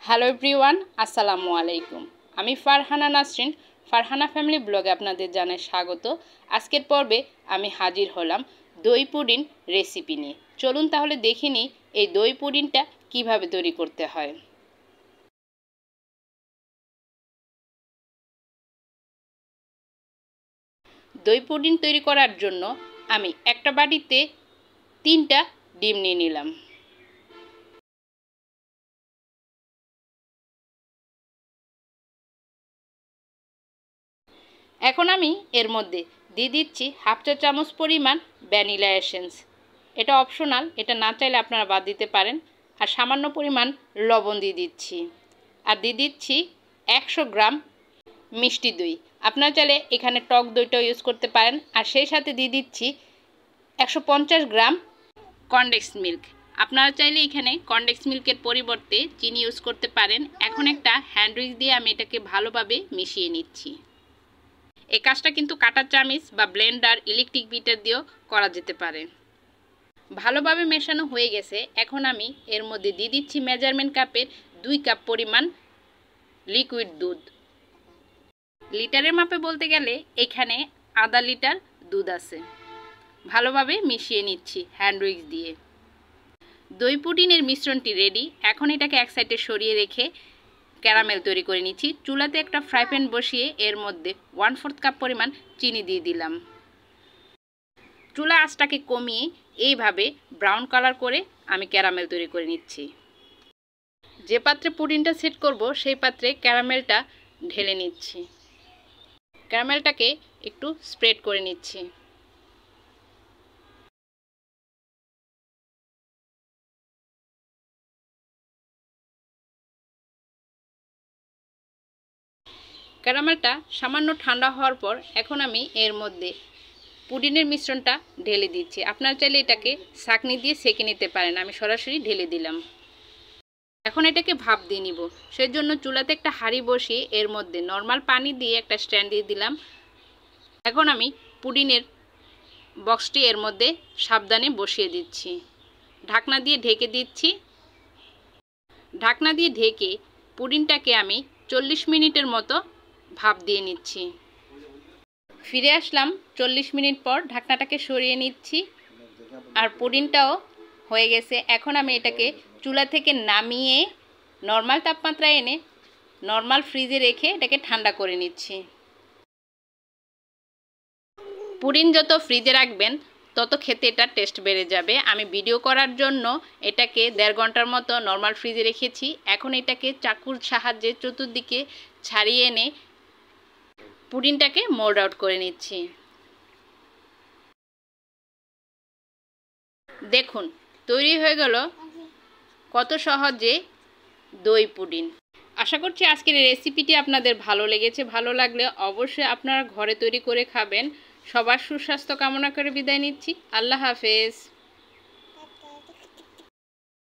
Hello everyone, আসসালামু আলাইকুম। আমি ফারহানা নাসরিন, ফারহানা ফ্যামিলি ব্লগে আপনাদের জানাই স্বাগত। আজকের পর্বে আমি হাজির হলাম দই পুডিং রেসিপি নিয়ে। চলুন তাহলে দেখে নিই এই দই পুডিংটা কিভাবে তৈরি করতে হয়। দই পুডিং তৈরি করার জন্য আমি একটা বাটিতে 3টা ডিম নিয়ে নিলাম। এখন আমি এর মধ্যে দিয়ে দিচ্ছি হাফ চা চামচ পরিমাণ ভ্যানিলা এসেন্স। এটা অপশনাল, এটা না চাইলে আপনারা বাদ দিতে পারেন। আর সামান্য পরিমাণ লবণ দিয়ে দিচ্ছি। আর দিয়ে দিচ্ছি 100 গ্রাম মিষ্টি দই। আপনারা চাইলে এখানে টক দইটাও ইউজ করতে পারেন। আর সেই সাথে দিয়ে দিচ্ছি 150 গ্রাম কনডেন্স মিল্ক। আপনারা চাইলে এখানে কনডেন্স মিল্কের পরিবর্তে চিনি ইউজ করতে পারেন। এখন একটা হ্যান্ড উইস্ক দিয়ে আমি এটাকে ভালোভাবে মিশিয়ে নিচ্ছি। এই কাজটা কিন্তু কাঁটা চামিচ বা ব্লেন্ডার, ইলেকট্রিক বিটার দিয়েও করা যেতে পারে। ভালোভাবে মেশানো হয়ে গেছে। এখন আমি এর মধ্যে দিয়ে দিচ্ছি মেজারমেন্ট কাপের 2 কাপ পরিমাণ লিকুইড দুধ। লিটারের মাপে বলতে গেলে এখানে আধা লিটার দুধ আছে। ভালোভাবে মিশিয়ে নিচ্ছি হ্যান্ড উইস্ক দিয়ে। দই পুডিংয়ের মিশ্রণটি রেডি। এখন এটাকে এক সাইডে সরিয়ে রেখে ক্যারামেল তৈরি করে নিচ্ছি। চুলাতে একটা ফ্রাই প্যান বসিয়ে এর মধ্যে 1/4 কাপ পরিমাণ চিনি দিয়ে দিলাম। চুলা আঁচটাকে কমিয়ে এইভাবে ব্রাউন কালার করে আমি ক্যারামেল তৈরি করে নিচ্ছি। যে পাত্রে পুডিংটা সেট করব সেই পাত্রে ক্যারামেলটা ঢেলে নিচ্ছি। ক্যারামেলটাকে একটু স্প্রেড করে নিচ্ছি। ক্যারামেলটা সামান্য ঠান্ডা হওয়ার পর এখন আমি এর মধ্যে পুডিংয়ের মিশ্রণটা ঢেলে দিচ্ছি। আপনারা চাইলে এটাকে ছাঁকনি দিয়ে সেঁকে নিতে পারেন। আমি সরাসরি ঢেলে দিলাম। এখন এটাকে ভাপ দিয়ে নিব। সেই জন্য চুলাতে একটা হাঁড়ি বসিয়ে এর মধ্যে নর্মাল পানি দিয়ে একটা স্ট্যান্ড দিয়ে দিলাম। এখন আমি পুডিংয়ের বক্সটি এর মধ্যে সাবধানে বসিয়ে দিচ্ছি। ঢাকনা দিয়ে ঢেকে দিচ্ছি। ঢাকনা দিয়ে ঢেকে পুডিংটাকে আমি 40 মিনিটের মতো ভাপ দিয়ে নিচ্ছি। ফিরে আসলাম 40 মিনিট পর। ঢাকনাটাকে সরিয়ে নিচ্ছি। আর পুডিংটাও হয়ে গেছে। এখন আমি এটাকে চুলা থেকে নামিয়ে নর্মাল তাপমাত্রায় এনে নর্মাল ফ্রিজে রেখে এটাকে ঠান্ডা করে নিচ্ছি। পুডিং যত ফ্রিজে রাখবেন তত খেতে এটা টেস্ট বেড়ে যাবে। আমি ভিডিও করার জন্য এটাকে 1.5 ঘন্টার মতো নর্মাল ফ্রিজে রেখেছি। এখন এটাকে চাকুর সাহায্যে চতুর্দিকে ছাড়িয়ে এনে পুডিংটাকে মোল্ড আউট করে নিচ্ছি। দেখুন তৈরি হয়ে গেল কত সহজে দই পুডিং। আশা করছি আজকের এই রেসিপিটি আপনাদের ভালো লেগেছে। ভালো লাগলে অবশ্যই আপনারা ঘরে তৈরি করে খাবেন। সবার সুস্বাস্থ্য কামনা করে বিদায় নিচ্ছি। আল্লাহ হাফেজ।